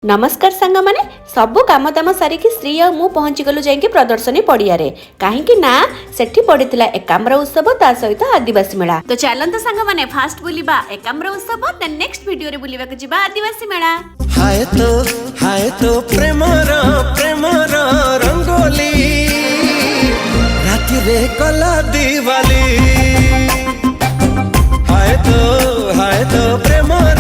नमस्कार सांग माने सबु काम दाम सारिकी श्री आ मु पहुंची गलु जाइके प्रदर्शनी पड़िया रे काहेकि ना सेठी पड़िथिला एकाम्र उत्सव ता सहित आदिवासी मेला। तो चलंत सांग माने फास्ट बुलिबा एकाम्र उत्सव देन नेक्स्ट वीडियो रे बुलिबा के जिबा आदिवासी मेला। हाय तो प्रेमर रंगोली राति रे कला दिवाली हाय तो प्रेमर